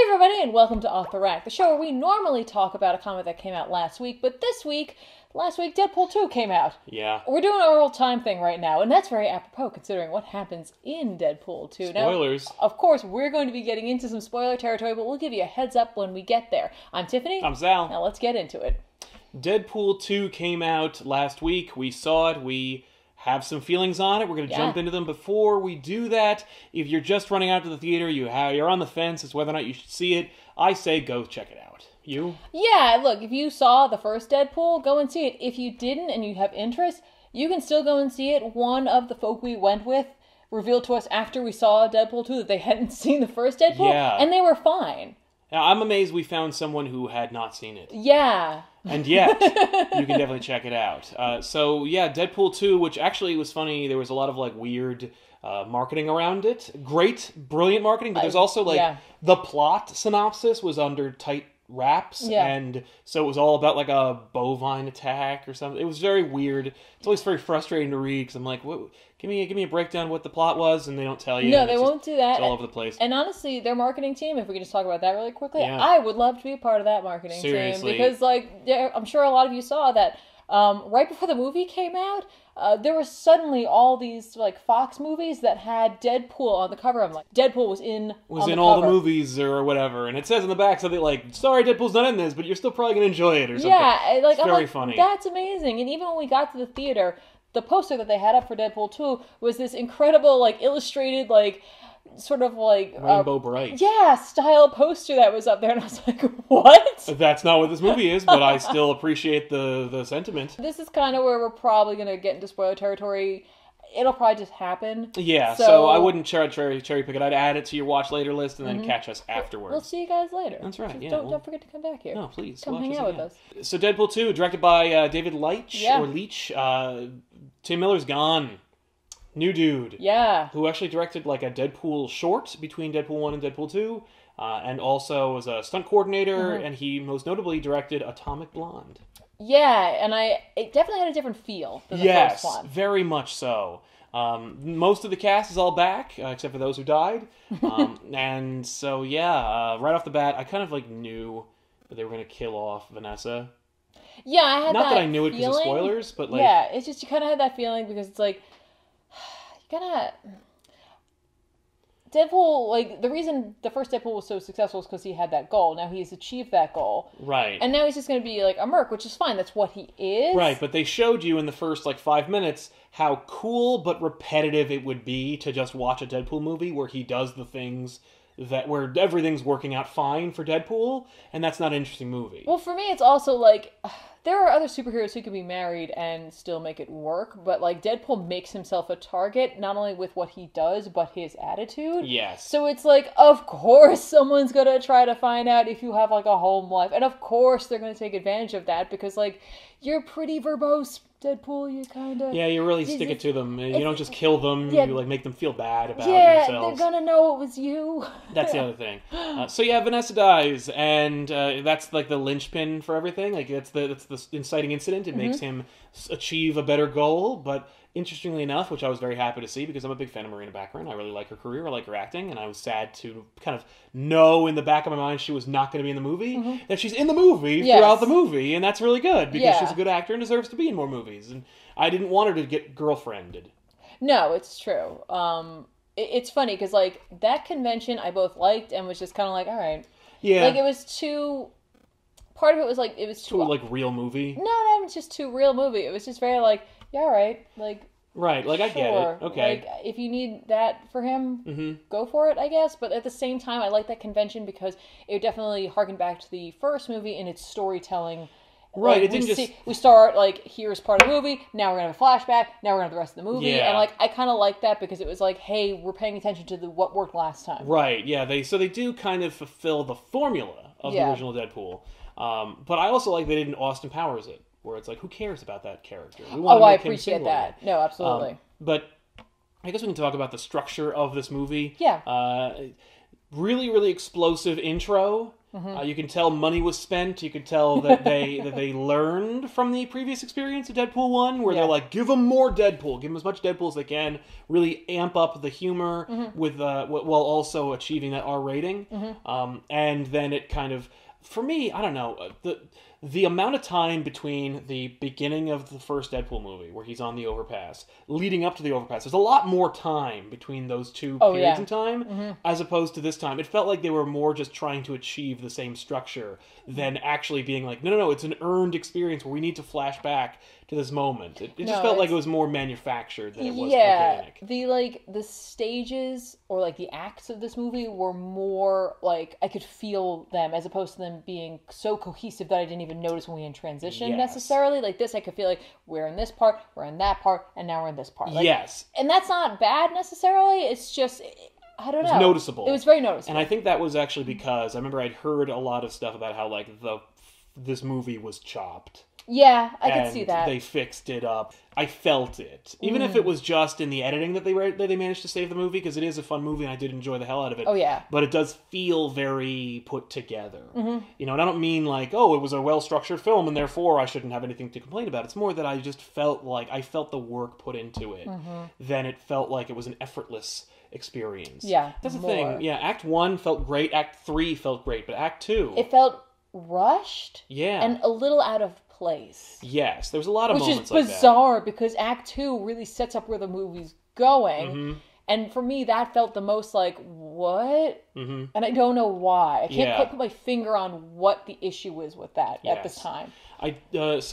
everybody, and welcome to Off the Rack, the show where we normally talk about a comic that came out last week, but last week, Deadpool 2 came out. Yeah. We're doing our old time thing right now, and that's very apropos considering what happens in Deadpool 2. Spoilers. Now, of course, we're going to be getting into some spoiler territory, but we'll give you a heads up when we get there. I'm Tiffany. I'm Sal. Now let's get into it. Deadpool 2 came out last week. We saw it. We have some feelings on it. We're going to jump into them. Before we do that, if you're just running out to the theater, you're on the fence as to whether or not you should see it, I say go check it out. You? Yeah, look, if you saw the first Deadpool, go and see it. If you didn't and you have interest, you can still go and see it. One of the folk we went with revealed to us after we saw Deadpool 2 that they hadn't seen the first Deadpool, and they were fine. Now, I'm amazed we found someone who had not seen it. Yeah. And yet, you can definitely check it out. So, yeah, Deadpool 2, which actually was funny. There was a lot of, weird marketing around it. Great, brilliant marketing, but there's also, the plot synopsis was under tight wraps, and so it was all about, a bovine attack or something. It was very weird. It's always very frustrating to read, because I'm like, what? Give me a breakdown of what the plot was, and they don't tell you. No, they won't do that. It's all over the place. And honestly, their marketing team, if we can just talk about that really quickly, I would love to be a part of that marketing team. Because, I'm sure a lot of you saw that right before the movie came out, there were suddenly all these, Fox movies that had Deadpool on the cover. I'm like, Deadpool was in all the movies or whatever. And it says in the back something like, sorry, Deadpool's not in this, but you're still probably going to enjoy it or something. Yeah, it's very funny. That's amazing. And even when we got to the theater, the poster that they had up for Deadpool 2 was this incredible, illustrated, Rainbow Bright. Yeah, style poster that was up there, and I was like, what? That's not what this movie is, but I still appreciate the sentiment. This is kind of where we're probably going to get into spoiler territory. It'll probably just happen. Yeah, so I wouldn't cherry pick it. I'd add it to your watch later list and then catch us afterwards. We'll see you guys later. That's right, Don't forget to come back here. No, please. Come hang out with us. So Deadpool 2, directed by David Leitch, or Leitch. Tim Miller's gone. New dude. Yeah. Who actually directed a Deadpool short between Deadpool 1 and Deadpool 2. And also was a stunt coordinator, and he most notably directed Atomic Blonde. Yeah, and it definitely had a different feel than the first one. Yes, very much so. Most of the cast is all back, except for those who died. And so, right off the bat, I kind of knew that they were going to kill off Vanessa. Yeah, I had Not that I knew it because of spoilers, but yeah, it's just you kind of had that feeling because it's you gotta... Deadpool, the reason the first Deadpool was so successful is because he had that goal. Now he's achieved that goal. Right. And now he's just going to be, a merc, which is fine. That's what he is. Right, but they showed you in the first, 5 minutes how cool but repetitive it would be to just watch a Deadpool movie where he does the things where everything's working out fine for Deadpool, and that's not an interesting movie. Well, for me, it's also, there are other superheroes who can be married and still make it work, but, Deadpool makes himself a target, not only with what he does, but his attitude. Yes. So it's of course someone's gonna try to find out if you have, a home life, and of course they're gonna take advantage of that, because, you're pretty verbose, Deadpool, you kinda... Yeah, you really stick it to them. You don't just kill them, you, make them feel bad about themselves. Yeah, they're gonna know it was you. That's the other thing. Vanessa dies, and that's, the linchpin for everything. That's the inciting incident. It makes him achieve a better goal, but interestingly enough, which I was very happy to see, because I'm a big fan of Marina Baccarin. I really like her career. I like her acting, and I was sad to kind of know in the back of my mind she was not going to be in the movie, that she's in the movie throughout the movie, and that's really good, because she's a good actor and deserves to be in more movies, and I didn't want her to get girlfriended. No, it's true. It's funny, because, that convention I both liked and was just kind of all right. Yeah. It was too... Part of it was, it was too... real movie? No, it was just too real movie. It was just very, yeah, all right, Right, I get it. Okay. If you need that for him, go for it, I guess. But at the same time, I like that convention because it definitely harkened back to the first movie in its storytelling. Right, it didn't just... We start, here's part of the movie, now we're going to have a flashback, now we're going to have the rest of the movie. Yeah. And, I kind of like that because it was hey, we're paying attention to what worked last time. Right, yeah. They do kind of fulfill the formula of the original Deadpool. But I also like they didn't Austin Powers it, where it's who cares about that character? I appreciate that. No, absolutely. But I guess we can talk about the structure of this movie. Yeah. Really, really explosive intro. You can tell money was spent. You could tell that they learned from the previous experience of Deadpool 1, where they're like, give them more Deadpool, give them as much Deadpool as they can, really amp up the humor with while also achieving that R rating. And then it kind of, for me, I don't know, the amount of time between the beginning of the first Deadpool movie, where he's on the overpass, leading up to the overpass, there's a lot more time between those two periods in time, as opposed to this time. It felt like they were more just trying to achieve the same structure than actually being like, no, it's an earned experience where we need to flash back to this moment. It just felt like it was more manufactured than it was organic. The stages or like the acts of this movie were more like I could feel them, as opposed to them being so cohesive that I didn't even notice when we in transition necessarily. Like this, I could feel like we're in this part, we're in that part, and now we're in this part. Like, and that's not bad necessarily. It's just, I don't know. It was noticeable. It was very noticeable. And I think that was actually because I remember I'd heard a lot of stuff about how like this movie was chopped. Yeah, I could see that. They fixed it up. I felt it. Even if it was just in the editing that they managed to save the movie, because it is a fun movie and I did enjoy the hell out of it. Oh, yeah. But it does feel very put together. You know, and I don't mean like, oh, it was a well-structured film and therefore I shouldn't have anything to complain about. It's more that I just felt like I felt the work put into it. Then it felt like it was an effortless experience. Yeah, that's the thing. Yeah, Act 1 felt great. Act 3 felt great. But Act 2... it felt rushed. Yeah. And a little out of place. Yes, there was a lot of moments like that. Which is bizarre because Act 2 really sets up where the movie's going. And for me, that felt the most like, what? And I don't know why. I can't quite put my finger on what the issue is with that at this time. A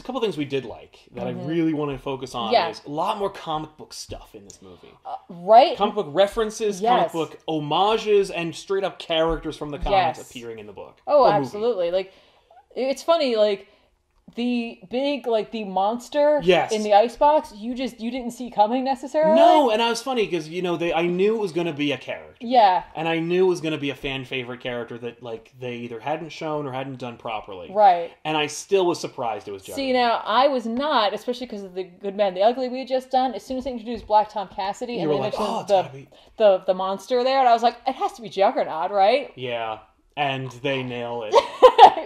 couple of things we did like that I really want to focus on is a lot more comic book stuff in this movie. Right? Comic book references, comic book homages, and straight up characters from the comics appearing in the book. Oh, absolutely. Movie. Like, it's funny, like, the big, like, the monster in the icebox, you didn't see coming necessarily. No, and I was funny because, you know, I knew it was going to be a character. Yeah. And I knew it was going to be a fan favorite character that, like, they either hadn't shown or hadn't done properly. Right. And I still was surprised it was Juggernaut. See, now, I was not, especially because of The Good Man, the Ugly we had just done. As soon as they introduced Black Tom Cassidy and they mentioned the monster there, and I was like, it has to be Juggernaut, right? Yeah. And they nail it.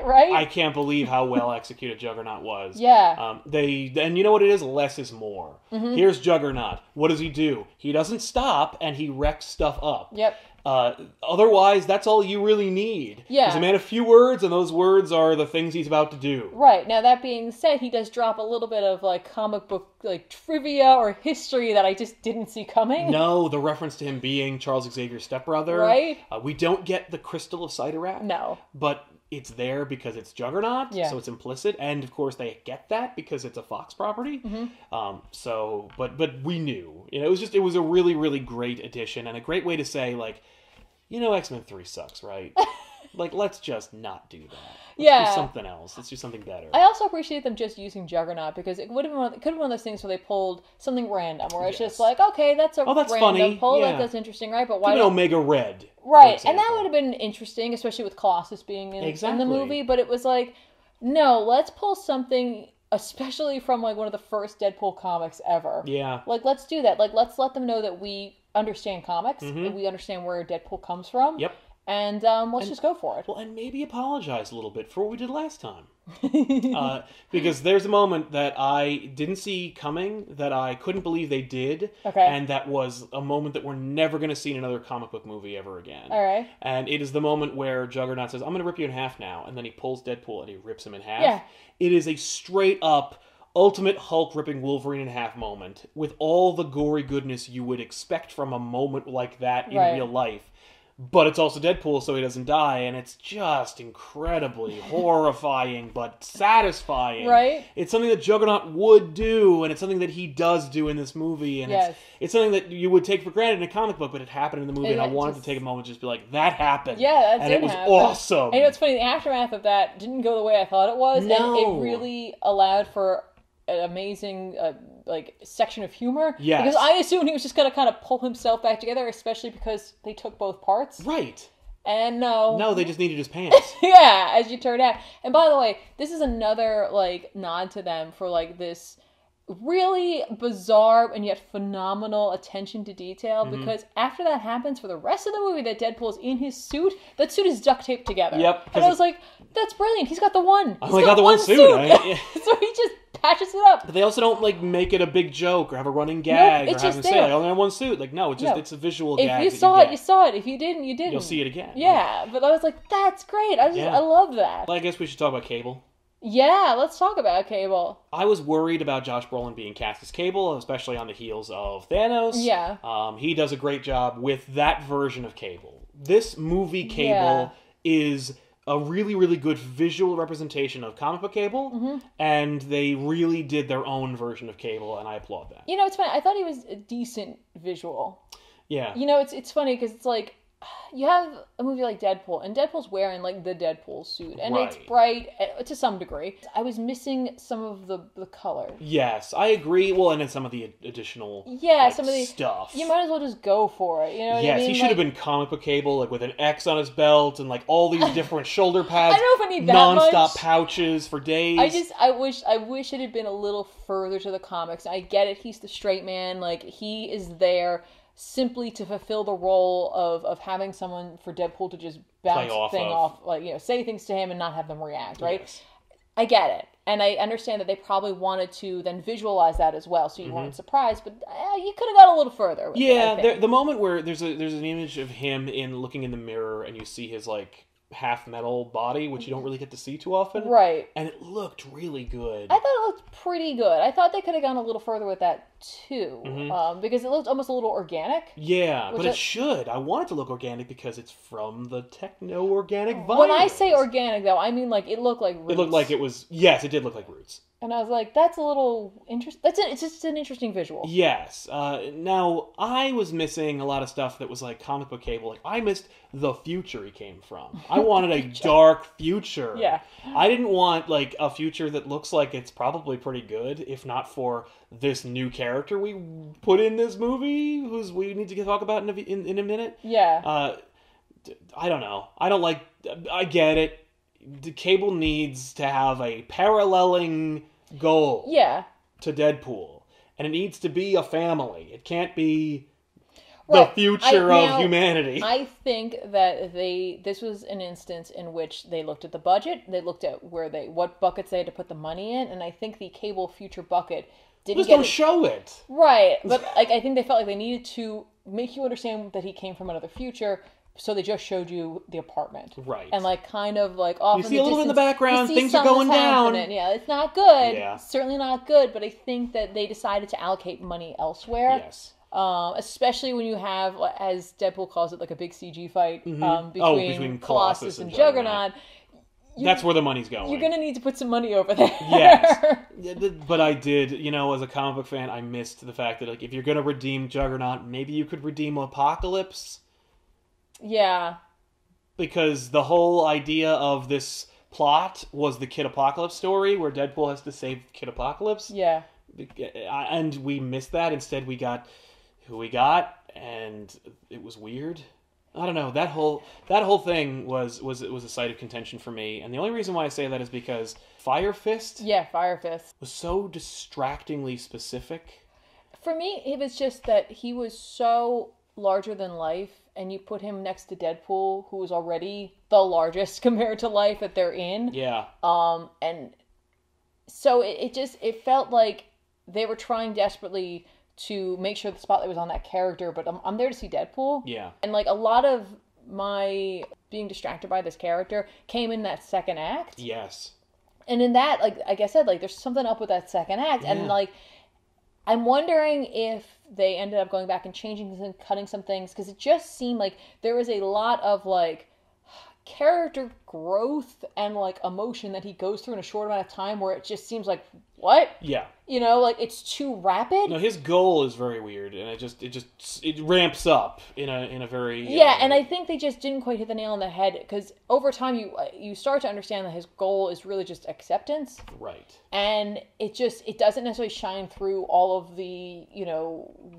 Right? I can't believe how well executed Juggernaut was. Yeah. And you know what it is? Less is more. Here's Juggernaut. What does he do? He doesn't stop, and he wrecks stuff up. Yep. Otherwise, that's all you really need. Yeah. He's a man of few words, and those words are the things he's about to do. Right. Now, that being said, he does drop a little bit of, like, comic book, like, trivia or history that I just didn't see coming. No, the reference to him being Charles Xavier's stepbrother. Right. We don't get the Crystal of Cyttorak. No. But it's there because it's Juggernaut, so it's implicit, and of course they get that because it's a Fox property. But we knew, you know, it was a really, really great addition and a great way to say, like, you know, X-Men 3 sucks, right? Like, let's just not do that. Let's do something else. Let's do something better. I also appreciate them just using Juggernaut because it could have been one of those things where they pulled something random, where it's just like, okay, that's a random funny. pull, that's interesting, right? But why an Omega Red, right? And that would have been interesting, especially with Colossus being in the movie. But it was like, no, let's pull something, especially from like one of the first Deadpool comics ever. Yeah, like let's do that. Like let's let them know that we understand comics and we understand where Deadpool comes from. Yep. And let's just go for it. Well, and maybe apologize a little bit for what we did last time. Because there's a moment that I didn't see coming, that I couldn't believe they did. Okay. And that was a moment that we're never going to see in another comic book movie ever again. All right. And it is the moment where Juggernaut says, I'm going to rip you in half now. And then he pulls Deadpool and he rips him in half. Yeah. It is a straight up ultimate Hulk ripping Wolverine in half moment with all the gory goodness you would expect from a moment like that in real life. But it's also Deadpool, so he doesn't die, and it's just incredibly horrifying, but satisfying. Right? It's something that Juggernaut would do, and it's something that he does do in this movie, and it's something that you would take for granted in a comic book, but it happened in the movie, and I wanted to take a moment just be like, that happened. Yeah, that did happen. And it was awesome. And you know what's funny? The aftermath of that didn't go the way I thought it was, and it really allowed for an amazing like section of humor. Yes. Because I assumed he was just going to kind of pull himself back together, especially because they took both parts. Right. And no, they just needed his pants. Yeah, as you turn out. And by the way, this is another like nod to them for like this really bizarre and yet phenomenal attention to detail, because after that happens, for the rest of the movie that Deadpool is in his suit, that suit is duct taped together. Yep. And I was like, that's brilliant. He's got the one. I got the one suit. So he just patches it up. But they also don't like make it a big joke or have a running gag or have him say, I only have one suit. Like, no, it's a visual gag. If you saw it, you saw it. If you didn't, you didn't. You'll see it again. Yeah, right? But I was like, that's great. I love that. Well, I guess we should talk about Cable. Yeah, let's talk about Cable. I was worried about Josh Brolin being cast as Cable, especially on the heels of Thanos. Yeah. He does a great job with that version of Cable. This movie Cable is a really, really good visual representation of comic book Cable, and they really did their own version of Cable, and I applaud that. You know, it's funny. I thought he was a decent visual. Yeah. You know, it's funny because it's like, you have a movie like Deadpool, and Deadpool's wearing, like, the Deadpool suit, and it's bright to some degree. I was missing some of the color. Yes, I agree. Well, and then some of the additional some of the stuff. You might as well just go for it, you know what I mean? He should have been comic book Cable, like, with an X on his belt, and, like, all these different shoulder pads. I don't know if I need that non-stop much. Pouches for days. I wish it had been a little further to the comics. I get it, he's the straight man, like, he is there simply to fulfill the role of having someone for Deadpool to just bounce off, like, you know, say things to him and not have them react, right? Yes. I get it. And I understand that they probably wanted to then visualize that as well, so you weren't surprised, but you could have got a little further with it, the moment where there's an image of him looking in the mirror and you see his, like, half metal body, which you don't really get to see too often. Right. And it looked really good. I thought it looked pretty good. I thought they could have gone a little further with that too, because it looked almost a little organic. Yeah, but it should. I want it to look organic because it's from the techno-organic virus. When I say organic, though, I mean, like, it looked like Roots. It looked like it was... Yes, it did look like Roots. And I was like, that's a little interesting. It's just an interesting visual. Yes. Now, I was missing a lot of stuff that was like comic book Cable. Like, I missed the future he came from. I wanted a dark future. Yeah. I didn't want, like, a future that looks like it's probably pretty good, if not for this new character we put in this movie, who's we need to talk about in a minute. Yeah. I don't know. I get it. The Cable needs to have a paralleling goal to Deadpool. And it needs to be a family. It can't be the future of humanity. I think that this was an instance in which they looked at the budget, they looked at what buckets they had to put the money in, and I think the Cable future bucket didn't show it. Right. But like, I think they felt like they needed to make you understand that he came from another future. So they just showed you the apartment. Right. And, like, kind of, like, off in the distance. You see a little in the background, things are going down. Yeah, it's not good. Yeah. Certainly not good, but I think that they decided to allocate money elsewhere. Yes. Especially when you have, as Deadpool calls it, like a big CG fight between Colossus and Juggernaut. That's where the money's going. You're going to need to put some money over there. Yes. But I did, as a comic book fan, I missed the fact that, like, if you're going to redeem Juggernaut, maybe you could redeem Apocalypse. Yeah. Because the whole idea of this plot was the Kid Apocalypse story, where Deadpool has to save Kid Apocalypse. Yeah. And we missed that. Instead, we got who we got, and it was weird. I don't know. That whole thing was a site of contention for me. And the only reason why I say that is because Fire Fist... Yeah, Fire Fist. ...was so distractingly specific. For me, it was just that he was so larger than life, and you put him next to Deadpool, who is already the largest compared to life that they're in. Yeah. And so it felt like they were trying desperately to make sure the spotlight was on that character, but I'm there to see Deadpool. Yeah. And, like, a lot of my being distracted by this character came in that second act. Yes. And in that, like I said, like, there's something up with that second act. Yeah. And, like, I'm wondering if they ended up going back and changing and cutting some things, because it just seemed like there was a lot of, like, character growth and, like, emotion that he goes through in a short amount of time, where it just seems like, what? Yeah. Like, it's too rapid. No, his goal is very weird, and it ramps up in a very... Yeah, and I think they just didn't quite hit the nail on the head, because over time you start to understand that his goal is really just acceptance. Right. And it doesn't necessarily shine through all of the,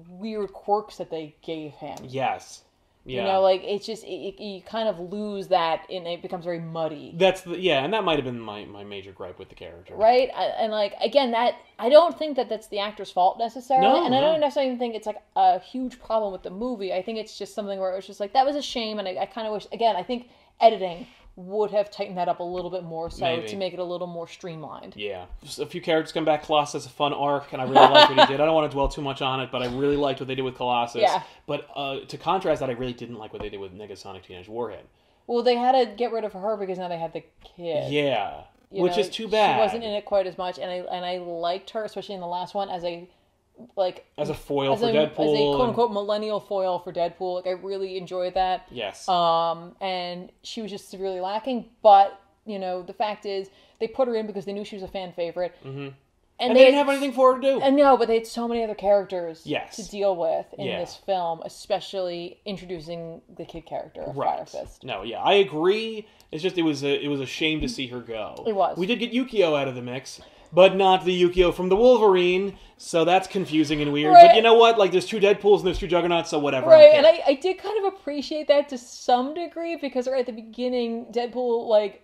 weird quirks that they gave him. Yes. Yeah. You know, like, it's just, you kind of lose that, and it becomes very muddy. And that might have been my major gripe with the character. Right? And, like, again, I don't think that that's the actor's fault, necessarily. And I don't necessarily even think it's, like, a huge problem with the movie. I think it's just something where it was just, like, that was a shame, and I kind of wish, again, I think editing would have tightened that up a little bit more to make it a little more streamlined. Yeah. Just a few characters come back. Colossus, a fun arc, and I really like what he did. I don't want to dwell too much on it, but I really liked what they did with Colossus. Yeah. But to contrast that, I really didn't like what they did with Negasonic Teenage Warhead. Well, they had to get rid of her because now they had the kid. Yeah. Which is too bad. She wasn't in it quite as much, and I liked her, especially in the last one, as a foil for Deadpool. As a quote-unquote millennial foil for Deadpool. Like, I really enjoyed that. Yes. And she was just severely lacking. But, the fact is, they put her in because they knew she was a fan favorite. Mm-hmm. And they didn't have anything for her to do. And no, but they had so many other characters to deal with in this film, especially introducing the kid character of Fire Fist. No, yeah, I agree. It's just it was a shame to see her go. It was. We did get Yukio out of the mix, but not the Yukio from the Wolverine, so that's confusing and weird. Right. But you know what? Like, there's two Deadpools and there's two Juggernauts, so whatever. Right, and I did kind of appreciate that to some degree, because right at the beginning, Deadpool,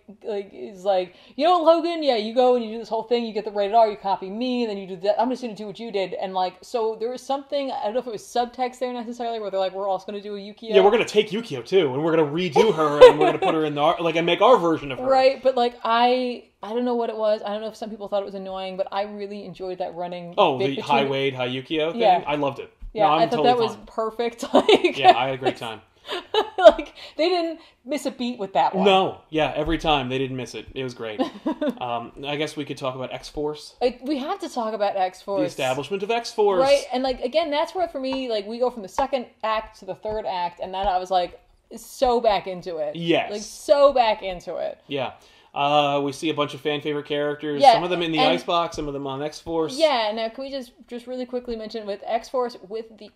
is like, Logan, yeah, you go and you do this whole thing, you get the rated R, you copy me, and then you do that, I'm just going to do what you did, and, so there was something, I don't know if it was subtext there necessarily, where they're like, we're also going to do a Yukio. Yeah, we're going to take Yukio, too, and we're going to redo her, and we're going to put her in and make our version of her. Right, but, I don't know what it was. I don't know if some people thought it was annoying, but I really enjoyed that running. Oh, the High Wade, High Yukio thing? Yeah. I loved it. Yeah, I thought that was perfect. Yeah, I had a great time. They didn't miss a beat with that one. No, yeah, every time they didn't miss it. It was great. I guess we could talk about X-Force. We have to talk about X-Force. The establishment of X-Force. Right, and again, that's where for me, we go from the second act to the third act, and then I was so back into it. Yes. So back into it. Yeah. We see a bunch of fan favorite characters. Yeah, some of them in the Icebox, some of them on X-Force. Yeah, now can we just really quickly mention with X-Force, with the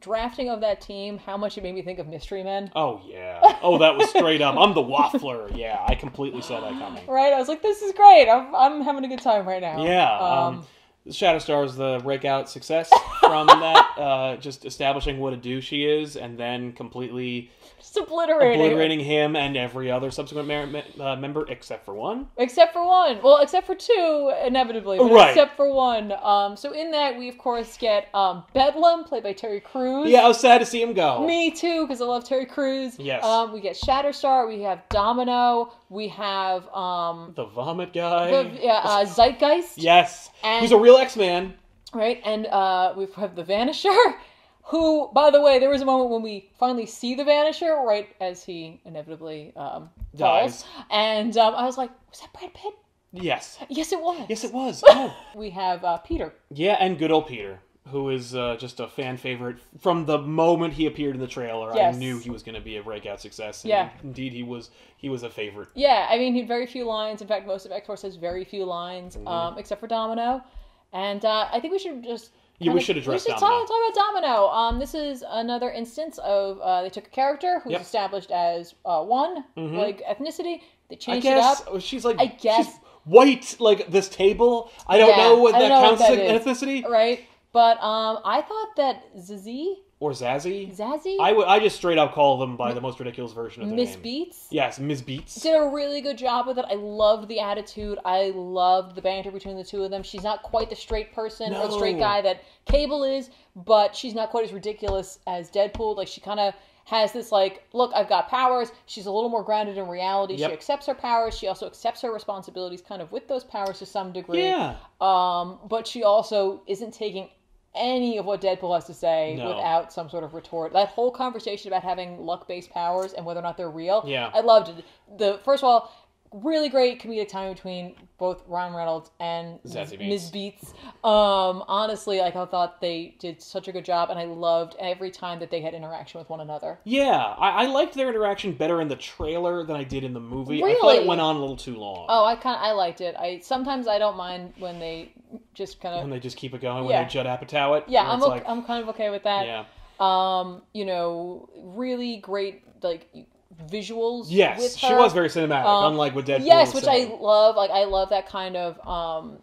drafting of that team, how much it made me think of Mystery Men. Oh, yeah. Oh, that was straight up. I'm the waffler. Yeah, I completely saw that coming. Right, I was like, this is great. I'm having a good time right now. Yeah. Shatterstar is the breakout success from that, just establishing what a douche she is, and then completely just obliterating him and every other subsequent member except for one. Except for one. Well, except for two, inevitably, but right. Except for one. So in that, we of course get Bedlam, played by Terry Crews. Yeah, I was sad to see him go. Me too, because I love Terry Crews. Yes. We get Shatterstar. We have Domino. We have the vomit guy. Zeitgeist. Yes. Who's a real X-Man. Right, and we have the Vanisher, who, by the way, there was a moment when we finally see the Vanisher, right as he inevitably falls. And I was like, was that Brad Pitt? Yes. Yes, it was. Yes, it was. Oh. We have Peter. Yeah, and good old Peter, who is just a fan favorite. From the moment he appeared in the trailer, yes. I knew he was going to be a breakout success. And yeah. Indeed, he was a favorite. Yeah, I mean, he had very few lines. In fact, most of X-Force has very few lines, except for Domino. And I think we should just... we should address Domino. Talk about Domino. This is another instance of they took a character who's established as one, ethnicity. They changed it up. She's she's white, like this table. I don't know what that counts as ethnicity. Right. But I thought that Zazie... Or Zazzy? Zazzy? I just straight up call them by the most ridiculous version of their name. Miss Beats? Yes, Miss Beats. Did a really good job with it. I loved the attitude. I loved the banter between the two of them. She's not quite the straight person or the straight guy that Cable is, but she's not quite as ridiculous as Deadpool. She kind of has this look, I've got powers. She's a little more grounded in reality. Yep. She accepts her powers. She also accepts her responsibilities kind of with those powers to some degree. Yeah. But she also isn't taking any of what Deadpool has to say without some sort of retort. That whole conversation about having luck-based powers and whether or not they're real, I loved it. First of all, really great comedic timing between both Ryan Reynolds and Ms. Beats. Honestly, I thought they did such a good job, and I loved every time that they had interaction with one another. Yeah, I liked their interaction better in the trailer than I did in the movie. Really? I thought it went on a little too long. Oh, I liked it. Sometimes I don't mind when they just kind of... When they just keep it going, when they Judd Apatow it. Yeah, I'm kind of okay with that. Yeah. Really great, visuals. Yes, with her. She was very cinematic, unlike what Deadpool yes, was which saying. I love. I love that kind of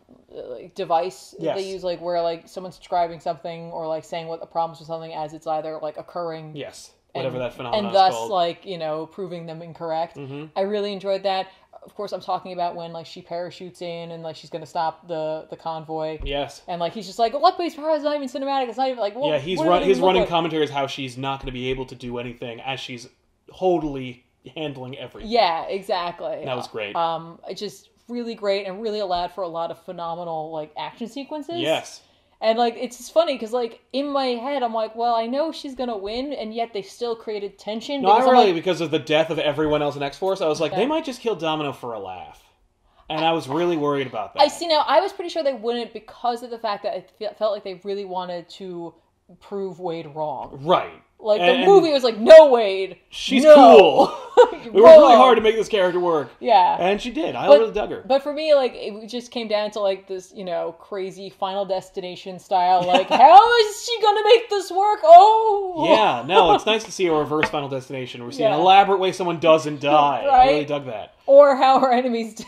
device they use, where someone's describing something or saying what the problems with something as it's either occurring. Yes. whatever that phenomenon is called. And thus, like, you know, proving them incorrect. I really enjoyed that. Of course, I'm talking about when, like, she parachutes in and, like, she's going to stop the convoy. Yes. And, like, he's just like, look, but he's probably not even cinematic. It's not even, like, yeah, his running commentary is how she's not going to be able to do anything as she's totally handling everything. Yeah, exactly. That was great. It's just really great and really allowed for a lot of phenomenal, like, action sequences. Yes. And, like, it's just funny because, like, in my head, I'm like, well, I know she's going to win, and yet they still created tension. Not really, like, because of the death of everyone else in X-Force. I was like, they might just kill Domino for a laugh. And I was really worried about that. I was pretty sure they wouldn't because of the fact that it felt like they really wanted to prove Wade wrong. Right. Like, the movie was like, no, Wade. She's cool. We worked really hard to make this character work. Yeah. And she did. I really dug her. But for me, like, it just came down to, like, this, you know, crazy Final Destination style, like, how is she gonna make this work? Oh! Yeah, no, it's nice to see a reverse Final Destination. We're seeing an elaborate way someone doesn't die. Right? I really dug that. Or how her enemies do.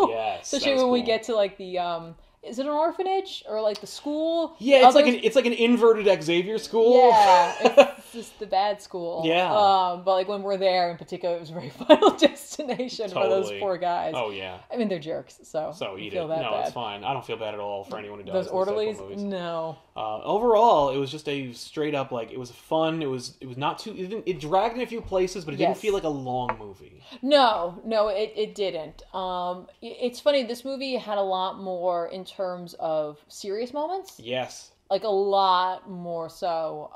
Yes. Especially when we get to, like, the, is it an orphanage or like the school? Yeah, it's like an inverted Xavier school. Yeah, it's just the bad school. Yeah. But like when we're there in particular, it was a very Final Destination for those poor guys. Oh yeah. I mean, they're jerks, so eat it. No, it's fine. I don't feel bad at all for anyone who dies. Those orderlies, no. Overall, it was just a straight up, like, it was fun. It was not too. It dragged in a few places, but it didn't feel like a long movie. No, it didn't. It's funny. This movie had a lot more in terms of serious moments. Yes. Like a lot more so.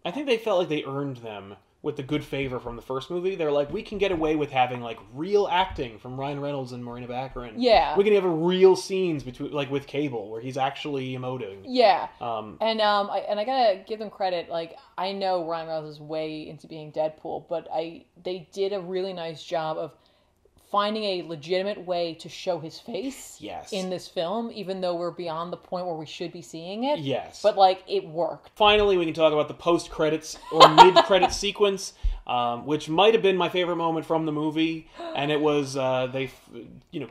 I think they felt like they earned them with the good favor from the first movie. They're like, we can get away with having, like, real acting from Ryan Reynolds and Marina Baccarin. Yeah. We can have real scenes between, like, with Cable where he's actually emoting. Yeah. And I gotta give them credit. Like, I know Ryan Reynolds is way into being Deadpool, but they did a really nice job of finding a legitimate way to show his face in this film, even though we're beyond the point where we should be seeing it. Yes. But, like, it worked. Finally, we can talk about the post-credits or mid-credits sequence, which might have been my favorite moment from the movie. And it was,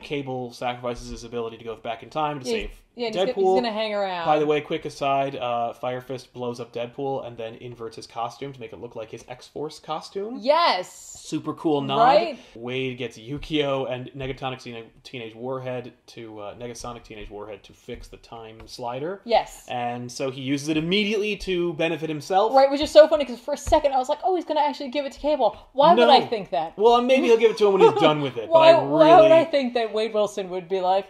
Cable sacrifices his ability to go back in time to save Deadpool. He's going to hang around. By the way, quick aside, Fire Fist blows up Deadpool and then inverts his costume to make it look like his X-Force costume. Yes! Super cool nod. Right? Wade gets Yukio and Negasonic Teenage Warhead to fix the time slider. Yes. And so he uses it immediately to benefit himself. Right, which is so funny because for a second I was like, oh, he's going to actually give it to Cable. Why would I think that? Well, maybe he'll give it to him when he's done with it. Why would I think that Wade Wilson would be like...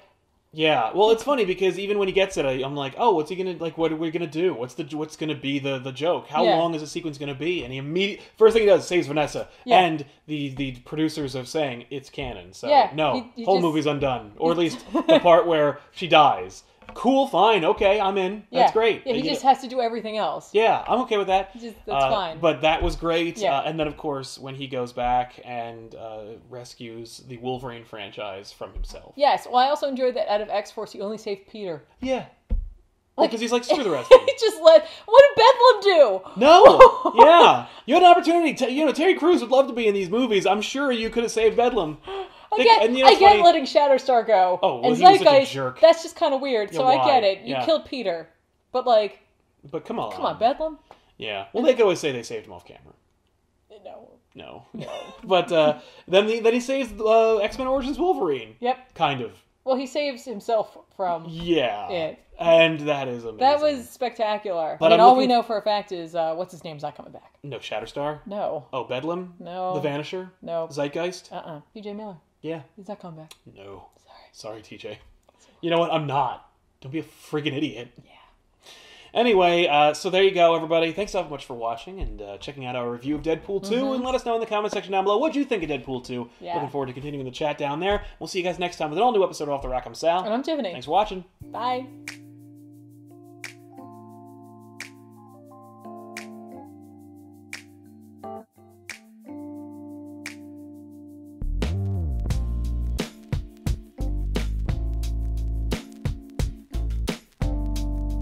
Yeah, well, it's funny because even when he gets it, I'm like, oh, what's he gonna, like, what are we gonna do? What's gonna be the joke? How long is the sequence gonna be? And he first thing he does is saves Vanessa, and the producers are saying it's canon. So no, whole movie's undone, or at least the part where she dies. Cool, fine, okay, I'm in. That's great. Yeah, he just has to do everything else. Yeah, I'm okay with that. That's fine. But that was great. Yeah. And then, of course, when he goes back and rescues the Wolverine franchise from himself. Yes, well, I also enjoyed that out of X-Force, he only saved Peter. Yeah. Because he's like, screw the rest of them. He just what did Bedlam do? No! Yeah. You had an opportunity. Terry Crews would love to be in these movies. I'm sure you could have saved Bedlam. I get letting Shatterstar go. Oh, well, and he was such a jerk. That's just kind of weird, so why? I get it. You killed Peter. But, like... But come on. Come on, Bedlam? Yeah. Well, they could always say they saved him off camera. No. But then he saves X-Men Origins Wolverine. Yep. Kind of. Well, he saves himself from it. And that is amazing. That was spectacular. But all we know for a fact is, what's his name's not coming back. No, Shatterstar? No. Oh, Bedlam? No. The Vanisher? No. Zeitgeist? TJ Miller. Yeah. He's not coming back. No. Sorry, TJ. You know what? I'm not. Don't be a freaking idiot. Yeah. Anyway, so there you go, everybody. Thanks so much for watching and checking out our review of Deadpool 2. And let us know in the comment section down below what you think of Deadpool 2. Yeah. Looking forward to continuing the chat down there. We'll see you guys next time with an all-new episode of Off the Rack. I'm Sal. And I'm Tiffany. Thanks for watching. Bye.